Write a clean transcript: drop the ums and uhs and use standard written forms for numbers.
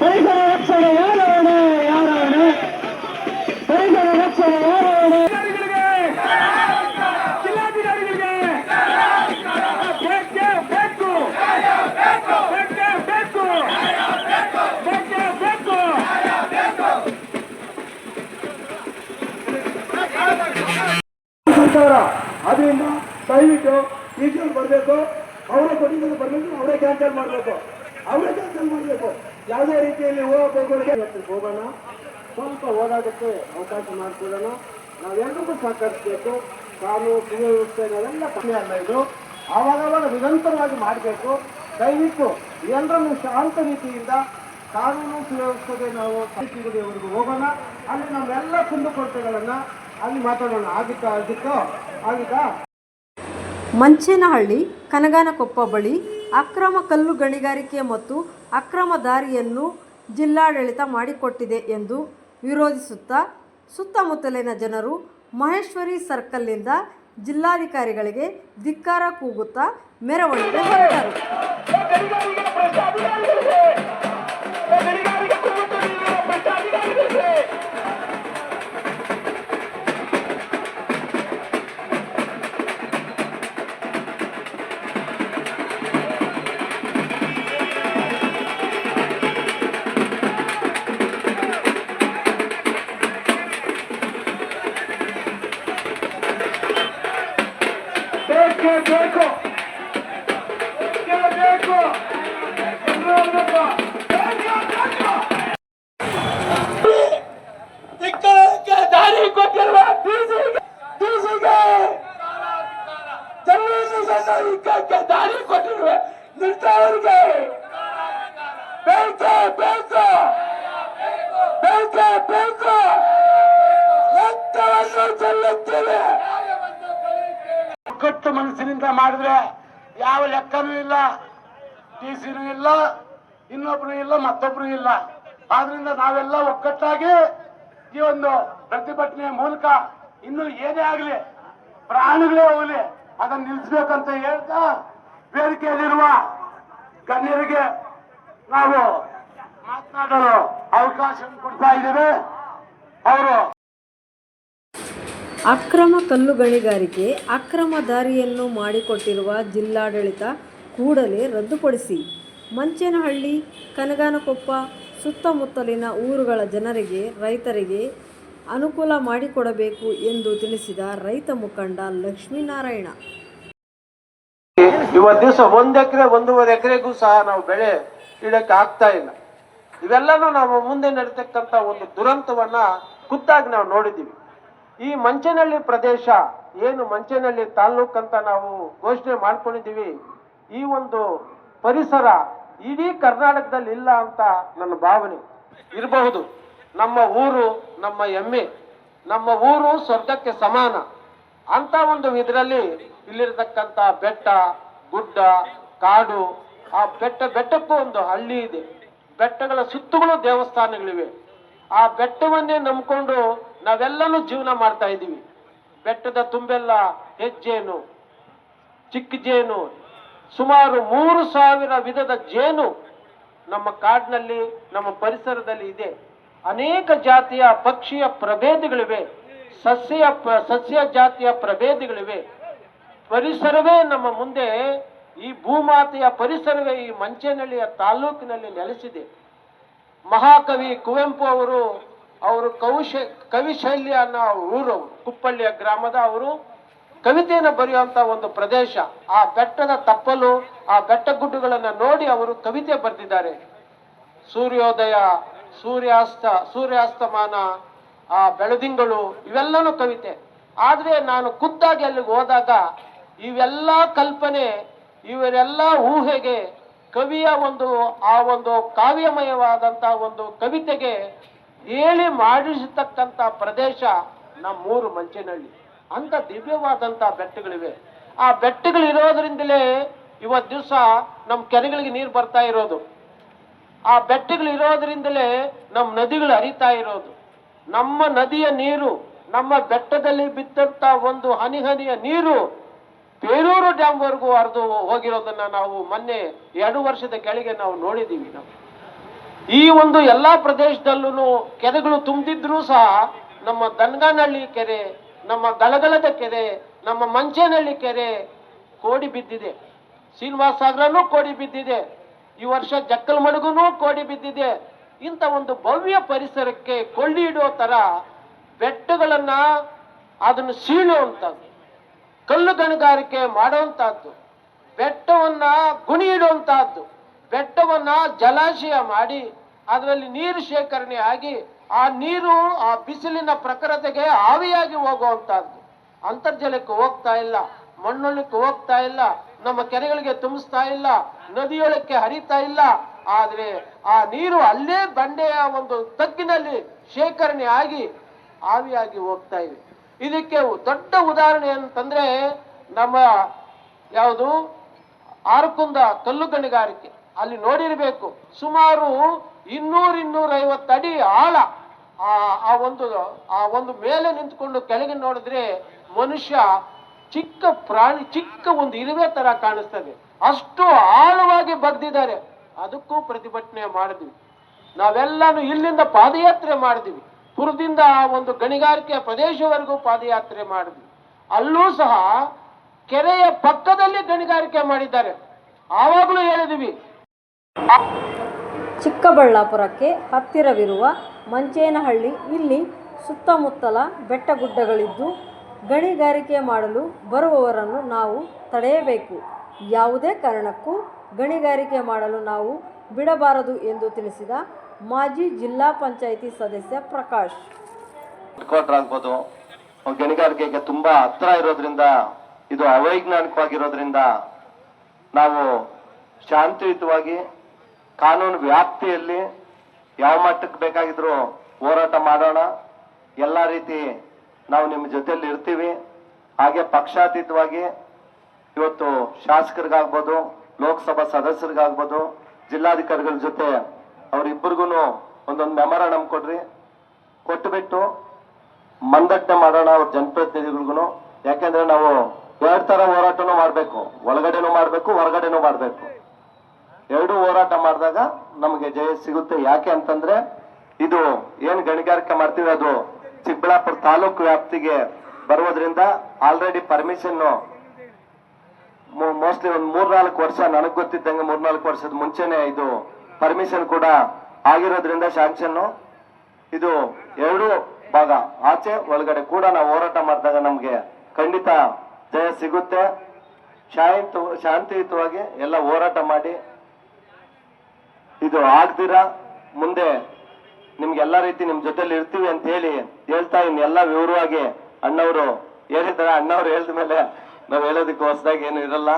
ಪರಿಸರ ರಕ್ಷಣೆ ಯಾರ ಹೊಣೆ? ಯಾರ ಹೊಣೆ? ಪರಿಸರ ರಕ್ಷಣೆ ಯಾರ ಹೊಣೆ? ಜಿಲ್ಲಾಧಿಕಾರಿಗಳಿಗೆ ಬೇಕೇ ಬೇಕು, ಬೇಕೇ ಬೇಕು, ಬೇಕೇ ಬೇಕು. ಸರ್ಕಾರ ಅದರಿಂದ ದಯವಿಟ್ಟು ಟೀಚರ್ ಬರಬೇಕು, ಅವರೇ ಕೊಟ್ಟಿದ್ದು ಬರಬೇಕು, ಅವರೇ ಕ್ಯಾನ್ಸಲ್ ಮಾಡಬೇಕು, ಅವರೇ ಕ್ಯಾನ್ಸಲ್ ಮಾಡಬೇಕು. ಯಾವುದೇ ರೀತಿಯಲ್ಲಿ ಹೋಗೋಣ, ಸ್ವಲ್ಪ ಓದಾಟಕ್ಕೆ ಅವಕಾಶ ಮಾಡಿಕೊಡೋಣ. ನಾವೆಲ್ಲರಿಗೂ ಸಹಕರಿಸಬೇಕು. ಕಾನೂನು ಸುವ್ಯವಸ್ಥೆ ನಾವೆಲ್ಲ ಕಮ್ಮಿ ಅಲ್ಲ, ಇದು ಆವಾಗವಾಗ ನಿರಂತರವಾಗಿ ಮಾಡಬೇಕು. ದಯವಿಟ್ಟು ಎಲ್ಲರನ್ನು ಶಾಂತ ರೀತಿಯಿಂದ ಕಾನೂನು ಸುವ್ಯವಸ್ಥೆಗೆ ನಾವು ಸಂಸ್ಥೆಯವರೆಗೂ ಹೋಗೋಣ. ಅಲ್ಲಿ ನಾವೆಲ್ಲ ಕುಂದುಕೊರತೆಗಳನ್ನು ಅಲ್ಲಿ ಮಾತಾಡೋಣ. ಆಗಿತ್ತಾ ಮಂಚೇನಹಳ್ಳಿ ಕನಗಾನಕೊಪ್ಪ ಬಳಿ ಅಕ್ರಮ ಕಲ್ಲು ಗಣಿಗಾರಿಕೆ ಮತ್ತು ಅಕ್ರಮ ದಾರಿಯನ್ನು ಜಿಲ್ಲಾಡಳಿತ ಮಾಡಿಕೊಟ್ಟಿದೆ ಎಂದು ವಿರೋಧಿಸುತ್ತಾ ಸುತ್ತಮುತ್ತಲಿನ ಜನರು ಮಹೇಶ್ವರಿ ಸರ್ಕಲ್ನಿಂದ ಜಿಲ್ಲಾಧಿಕಾರಿಗಳಿಗೆ ಧಿಕ್ಕಾರ ಕೂಗುತ್ತಾ ಮೆರವಣಿಗೆ ಹೊರಟರು. ದಾರಿ ಕೊಟ್ಟಿರುವ ದಾರಿ ಕೊಟ್ಟಿರುವ ನಿರ್ಧಾರಕ್ಕೆ ಬೇಕು ಬೇಕು ಬೇಕು ಬೇಕು ರಕ್ತವನ್ನು ಚೆಲ್ಲುತ್ತೇವೆ. ಒಗ್ಗಟ್ಟು ಮನಸ್ಸಿನಿಂದ ಮಾಡಿದ್ರೆ ಯಾವ ಲೆಕ್ಕನೂ ಇಲ್ಲ, ಟಿಸಿನೂ ಇಲ್ಲ, ಇನ್ನೊಬ್ರು ಇಲ್ಲ, ಮತ್ತೊಬ್ರು ಇಲ್ಲ. ಆದ್ರಿಂದ ನಾವೆಲ್ಲ ಒಗ್ಗಟ್ಟಾಗಿ ಈ ಒಂದು ಪ್ರತಿಭಟನೆ ಮೂಲಕ ಇನ್ನು ಏನೇ ಆಗಲಿ, ಪ್ರಾಣಿಗಳೇ ಹೋಗಲಿ, ಅದನ್ನು ನಿಲ್ಲಿಸಬೇಕಂತ ಹೇಳ್ತಾ ವೇದಿಕೆಯಲ್ಲಿರುವ ಗಣ್ಯರಿಗೆ ನಾವು ಮಾತನಾಡಲು ಅವಕಾಶ ಕೊಡ್ತಾ ಇದ್ದೇವೆ. ಅವರು ಅಕ್ರಮ ಕಲ್ಲು ಗಣಿಗಾರಿಕೆ, ಅಕ್ರಮ ದಾರಿಯನ್ನು ಮಾಡಿಕೊಟ್ಟಿರುವ ಜಿಲ್ಲಾಡಳಿತ ಕೂಡಲೇ ರದ್ದುಪಡಿಸಿ ಮಂಚೇನಹಳ್ಳಿ, ಕನಗಾನಕೊಪ್ಪ ಸುತ್ತಮುತ್ತಲಿನ ಊರುಗಳ ಜನರಿಗೆ, ರೈತರಿಗೆ ಅನುಕೂಲ ಮಾಡಿಕೊಡಬೇಕು ಎಂದು ತಿಳಿಸಿದ ರೈತ ಮುಖಂಡ ಲಕ್ಷ್ಮೀನಾರಾಯಣ. ಇವತ್ತು ದಿವಸ 1 ಎಕರೆ 1.5 ಎಕರೆಗೂ ಸಹ ನಾವು ಬೆಳೆ ಇಡಕ್ಕೆ ಆಗ್ತಾ ಇಲ್ಲ. ಇವೆಲ್ಲನೂ ನಾವು ಮುಂದೆ ನಡೀತಕ್ಕಂಥ ಒಂದು ದುರಂತವನ್ನ ಖುದ್ದಾಗಿ ನಾವು ನೋಡಿದ್ದೀವಿ. ಈ ಮಂಚೇನಹಳ್ಳಿ ಪ್ರದೇಶ ಏನು ಮಂಚೇನಹಳ್ಳಿ ತಾಲೂಕು ಅಂತ ನಾವು ಘೋಷಣೆ ಮಾಡ್ಕೊಂಡಿದ್ದೀವಿ, ಈ ಒಂದು ಪರಿಸರ ಇಡೀ ಕರ್ನಾಟಕದಲ್ಲಿ ಇಲ್ಲ ಅಂತ ನನ್ನ ಭಾವನೆ ಇರಬಹುದು. ನಮ್ಮ ಊರು ನಮ್ಮ ಹೆಮ್ಮೆ, ನಮ್ಮ ಊರು ಸ್ವರ್ಗಕ್ಕೆ ಸಮಾನ ಅಂತ ಒಂದು ಇದರಲ್ಲಿ ಇಲ್ಲಿರತಕ್ಕಂಥ ಬೆಟ್ಟ ಗುಡ್ಡ ಕಾಡು, ಆ ಬೆಟ್ಟಕ್ಕೂ ಒಂದು ಹಳ್ಳಿ ಇದೆ, ಬೆಟ್ಟಗಳ ಸುತ್ತಲೂ ದೇವಸ್ಥಾನಗಳಿವೆ. ಆ ಬೆಟ್ಟವನ್ನೇ ನಂಬಿಕೊಂಡು ನಾವೆಲ್ಲನೂ ಜೀವನ ಮಾಡ್ತಾ ಇದ್ದೀವಿ. ಬೆಟ್ಟದ ತುಂಬೆಲ್ಲ ಹೆಜ್ಜೇನು, ಚಿಕ್ಕ ಜೇನು, ಸುಮಾರು 3000 ವಿಧದ ಜೇನು ನಮ್ಮ ಕಾಡಿನಲ್ಲಿ ನಮ್ಮ ಪರಿಸರದಲ್ಲಿ ಇದೆ. ಅನೇಕ ಜಾತಿಯ ಪಕ್ಷಿಯ ಪ್ರಭೇದಗಳಿವೆ, ಸಸ್ಯ ಜಾತಿಯ ಪ್ರಭೇದಗಳಿವೆ. ಪರಿಸರವೇ ನಮ್ಮ ಮುಂದೆ, ಈ ಭೂಮಾತೆಯ ಪರಿಸರವೇ ಈ ಮಂಚೇನಹಳ್ಳಿಯ ತಾಲೂಕಿನಲ್ಲಿ ನೆಲೆಸಿದೆ. ಮಹಾಕವಿ ಕುವೆಂಪು ಅವರು ಕವಿಶೈಲಿ ಅನ್ನೋ ಊರು, ಕುಪ್ಪಳ್ಳಿಯ ಗ್ರಾಮದ ಅವರು ಕವಿತೆಯನ್ನು ಬರೆಯುವಂತ ಒಂದು ಪ್ರದೇಶ. ಆ ಬೆಟ್ಟದ ತಪ್ಪಲು, ಆ ಬೆಟ್ಟ ಗುಡ್ಡಗಳನ್ನು ನೋಡಿ ಅವರು ಕವಿತೆ ಬರೆದಿದ್ದಾರೆ. ಸೂರ್ಯೋದಯ, ಸೂರ್ಯಾಸ್ತಮಾನ, ಆ ಬೆಳದಿಂಗಳು, ಇವೆಲ್ಲನೂ ಕವಿತೆ. ಆದ್ರೆ ನಾನು ಖುದ್ದಾಗಿ ಅಲ್ಲಿಗೆ ಹೋದಾಗ ಇವೆಲ್ಲ ಕಲ್ಪನೆ, ಇವರೆಲ್ಲ ಊಹೆಗೆ ಕವಿಯ ಆ ಒಂದು ಕಾವ್ಯಮಯವಾದಂತ ಒಂದು ಕವಿತೆಗೆ ಹೇಳಿ ಮಾಡಿಸತಕ್ಕಂಥ ಪ್ರದೇಶ ನಮ್ಮೂರು ಮಂಚೇನಹಳ್ಳಿ. ಅಂತ ದಿವ್ಯವಾದಂತ ಬೆಟ್ಟಗಳಿವೆ. ಆ ಬೆಟ್ಟಗಳಿರೋದ್ರಿಂದಲೇ ಇವತ್ತು ದಿವಸ ನಮ್ಮ ಕೆರೆಗಳಿಗೆ ನೀರು ಬರ್ತಾ ಇರೋದು. ಆ ಬೆಟ್ಟಗಳಿರೋದ್ರಿಂದಲೇ ನಮ್ಮ ನದಿಗಳು ಹರಿತಾ ಇರೋದು. ನಮ್ಮ ನದಿಯ ನೀರು, ನಮ್ಮ ಬೆಟ್ಟದಲ್ಲಿ ಬಿದ್ದಂತ ಒಂದು ಹನಿಯ ನೀರು ಬೇಲೂರು ಡ್ಯಾಮ್ವರೆಗೂ ಹರಿದು ಹೋಗಿರೋದನ್ನ ನಾವು ಮೊನ್ನೆ 2 ವರ್ಷದ ಕೆಳಗೆ ನಾವು ನೋಡಿದ್ದೀವಿ. ನಾವು ಈ ಒಂದು ಎಲ್ಲಾ ಪ್ರದೇಶದಲ್ಲೂ ಕೆರೆಗಳು ತುಂಬಿದ್ರೂ ಸಹ ನಮ್ಮ ದನ್ಗಾನಹಳ್ಳಿ ಕೆರೆ, ನಮ್ಮ ಗಳಗಳದ ಕೆರೆ, ನಮ್ಮ ಮಂಚೇನಹಳ್ಳಿ ಕೆರೆ ಕೋಡಿ ಬಿದ್ದಿದೆ. ಶ್ರೀನಿವಾಸ ಸಾಗರನೂ ಕೋಡಿ ಬಿದ್ದಿದೆ. ಈ ವರ್ಷ ಜಕ್ಕಲಮಡುಗುನೂ ಕೋಡಿ ಬಿದ್ದಿದೆ. ಇಂಥ ಒಂದು ಭವ್ಯ ಪರಿಸರಕ್ಕೆ ಕೊಳ್ಳಿ ಇಡೋ ತರ ಬೆಟ್ಟಗಳನ್ನ ಅದನ್ನು ಸೀಳುವಂಥದ್ದು, ಕಲ್ಲು ಗಣಿಗಾರಿಕೆ ಮಾಡುವಂತಹದ್ದು, ಬೆಟ್ಟವನ್ನ ಗುಣಿ ಇಡುವಂತಹದ್ದು, ಬೆಟ್ಟವನ್ನ ಜಲಾಶಯ ಮಾಡಿ ಅದರಲ್ಲಿ ನೀರು ಶೇಖರಣೆ ಆಗಿ ಆ ನೀರು ಆ ಬಿಸಿಲಿನ ಪ್ರಖರತೆಗೆ ಆವಿಯಾಗಿ ಹೋಗುವಂತಹದ್ದು. ಅಂತರ್ಜಲಕ್ಕೆ ಹೋಗ್ತಾ ಇಲ್ಲ, ಮಣ್ಣೊಳಕ್ಕೆ ಹೋಗ್ತಾ ಇಲ್ಲ, ನಮ್ಮ ಕೆರೆಗಳಿಗೆ ತುಂಬಿಸ್ತಾ ಇಲ್ಲ, ನದಿಯೊಳಕ್ಕೆ ಹರಿತಾ ಇಲ್ಲ. ಆದ್ರೆ ಆ ನೀರು ಅಲ್ಲೇ ಬಂಡೆಯ ಒಂದು ತಗ್ಗಿನಲ್ಲಿ ಶೇಖರಣೆ ಆಗಿ ಆವಿಯಾಗಿ ಹೋಗ್ತಾ ಇದೆ. ಇದಕ್ಕೆ ದೊಡ್ಡ ಉದಾಹರಣೆ ಅಂತಂದ್ರೆ ನಮ್ಮ ಯಾವುದು ಆರಕುಂದ ಕಲ್ಲು ಗಣಿಗಾರಿಕೆ. ಅಲ್ಲಿ ನೋಡಿರ್ಬೇಕು, ಸುಮಾರು 200-250 ಅಡಿ ಆಳ. ಆ ಒಂದು ಮೇಲೆ ನಿಂತ್ಕೊಂಡು ಕೆಳಗೆ ನೋಡಿದ್ರೆ ಮನುಷ್ಯ ಚಿಕ್ಕ ಪ್ರಾಣಿ, ಚಿಕ್ಕ ಒಂದು ಇರುವೆ ತರ ಕಾಣಿಸ್ತದೆ. ಅಷ್ಟು ಆಳವಾಗಿ ಬಗ್ದಿದ್ದಾರೆ. ಅದಕ್ಕೂ ಪ್ರತಿಭಟನೆ ಮಾಡಿದ್ವಿ. ನಾವೆಲ್ಲಾನು ಇಲ್ಲಿಂದ ಪಾದಯಾತ್ರೆ ಮಾಡಿದ್ವಿ. ಪುರದಿಂದ ಆ ಒಂದು ಗಣಿಗಾರಿಕೆ ಪ್ರದೇಶವರೆಗೂ ಪಾದಯಾತ್ರೆ ಮಾಡಿದ್ವಿ. ಅಲ್ಲೂ ಸಹ ಕೆರೆಯ ಪಕ್ಕದಲ್ಲಿ ಗಣಿಗಾರಿಕೆ ಮಾಡಿದ್ದಾರೆ. ಆವಾಗಲೂ ಹೇಳಿದ್ವಿ, ಚಿಕ್ಕಬಳ್ಳಾಪುರಕ್ಕೆ ಹತ್ತಿರವಿರುವ ಮಂಚೇನಹಳ್ಳಿ, ಇಲ್ಲಿ ಸುತ್ತಮುತ್ತಲ ಬೆಟ್ಟಗುಡ್ಡಗಳಿದ್ದು ಗಣಿಗಾರಿಕೆ ಮಾಡಲು ಬರುವವರನ್ನು ನಾವು ತಡೆಯಬೇಕು. ಯಾವುದೇ ಕಾರಣಕ್ಕೂ ಗಣಿಗಾರಿಕೆ ಮಾಡಲು ನಾವು ಬಿಡಬಾರದು ಎಂದು ತಿಳಿಸಿದ ಮಾಜಿ ಜಿಲ್ಲಾ ಪಂಚಾಯಿತಿ ಸದಸ್ಯ ಪ್ರಕಾಶ್. ಆಗ್ಬೋದು, ಗಣಿಗಾರಿಕೆಗೆ ತುಂಬಾ ಹತ್ರ ಇರೋದ್ರಿಂದ, ಇದು ಅವೈಜ್ಞಾನಿಕವಾಗಿರೋದ್ರಿಂದ ನಾವು ಶಾಂತಿಯುತವಾಗಿ ಕಾನೂನು ವ್ಯಾಪ್ತಿಯಲ್ಲಿ ಯಾವ ಮಟ್ಟಕ್ಕೆ ಬೇಕಾಗಿದ್ರು ಹೋರಾಟ ಮಾಡೋಣ. ಎಲ್ಲ ರೀತಿ ನಾವು ನಿಮ್ಮ ಜೊತೆಯಲ್ಲಿ ಇರ್ತೀವಿ. ಹಾಗೆ ಪಕ್ಷಾತೀತವಾಗಿ ಇವತ್ತು ಶಾಸಕರಿಗಾಗ್ಬೋದು, ಲೋಕಸಭಾ ಸದಸ್ಯರಿಗಾಗ್ಬೋದು, ಜಿಲ್ಲಾಧಿಕಾರಿಗಳ ಜೊತೆ ಅವರಿಬ್ಬರಿಗೂ ಒಂದೊಂದು ಮೆಮೊರಾಂಡಮ್ ಕೊಡ್ರಿ, ಕೊಟ್ಟುಬಿಟ್ಟು ಮಂದಟ್ಟೆ ಮಾಡೋಣ ಅವ್ರ ಜನಪ್ರತಿನಿಧಿಗಳಿಗೂ. ಯಾಕೆಂದ್ರೆ ನಾವು 2 ತರ ಹೋರಾಟನೂ ಮಾಡಬೇಕು, ಒಳಗಡೆನೂ ಮಾಡಬೇಕು, ಹೊರಗಡೆನೂ ಮಾಡಬೇಕು. 2 ಹೋರಾಟ ಮಾಡಿದಾಗ ನಮಗೆ ಜಯ ಸಿಗುತ್ತೆ. ಯಾಕೆ ಅಂತಂದ್ರೆ ಇದು ಏನು ಗಣಿಗಾರಿಕೆ ಮಾಡ್ತೀವಿ ಅದು ಚಿಕ್ಕಬಳ್ಳಾಪುರ ತಾಲೂಕು ವ್ಯಾಪ್ತಿಗೆ ಬರುವುದರಿಂದ ಆಲ್ರೆಡಿ ಪರ್ಮಿಷನ್ ಮೋಸ್ಟ್ಲಿ ಒಂದು 3-4 ವರ್ಷ, ನನಗೆ ಗೊತ್ತಿದ್ದಂಗೆ 3-4 ವರ್ಷದ ಮುಂಚೆನೆ ಇದು ಪರ್ಮಿಷನ್ ಕೂಡ ಆಗಿರೋದ್ರಿಂದ ಶಾಂಕ್ಷನ್ ಇದು 2 ಭಾಗ ಆಚೆ ಒಳಗಡೆ ಕೂಡ ನಾವು ಹೋರಾಟ ಮಾಡಿದಾಗ ನಮ್ಗೆ ಖಂಡಿತ ಜಯ ಸಿಗುತ್ತೆ. ಶಾಂತಿಯುತವಾಗಿ ಎಲ್ಲ ಹೋರಾಟ ಮಾಡಿ ಇದು ಆಗ್ದಿರಾ ಮುಂದೆ ನಿಮ್ಗೆಲ್ಲಾ ರೀತಿ ನಿಮ್ ಜೊತೆಲಿ ಇರ್ತೀವಿ ಅಂತ ಹೇಳ್ತಾ ಇನ್ನೆಲ್ಲ ವಿವರವಾಗಿ ಅಣ್ಣವರು ಹೇಳಿದ್ದಾರೆ. ಅಣ್ಣವ್ರು ಹೇಳಿದ ಮೇಲೆ ನಾವು ಹೇಳೋದಕ್ಕೆ ಹೊಸದಾಗಿ ಏನು ಇರಲ್ಲ.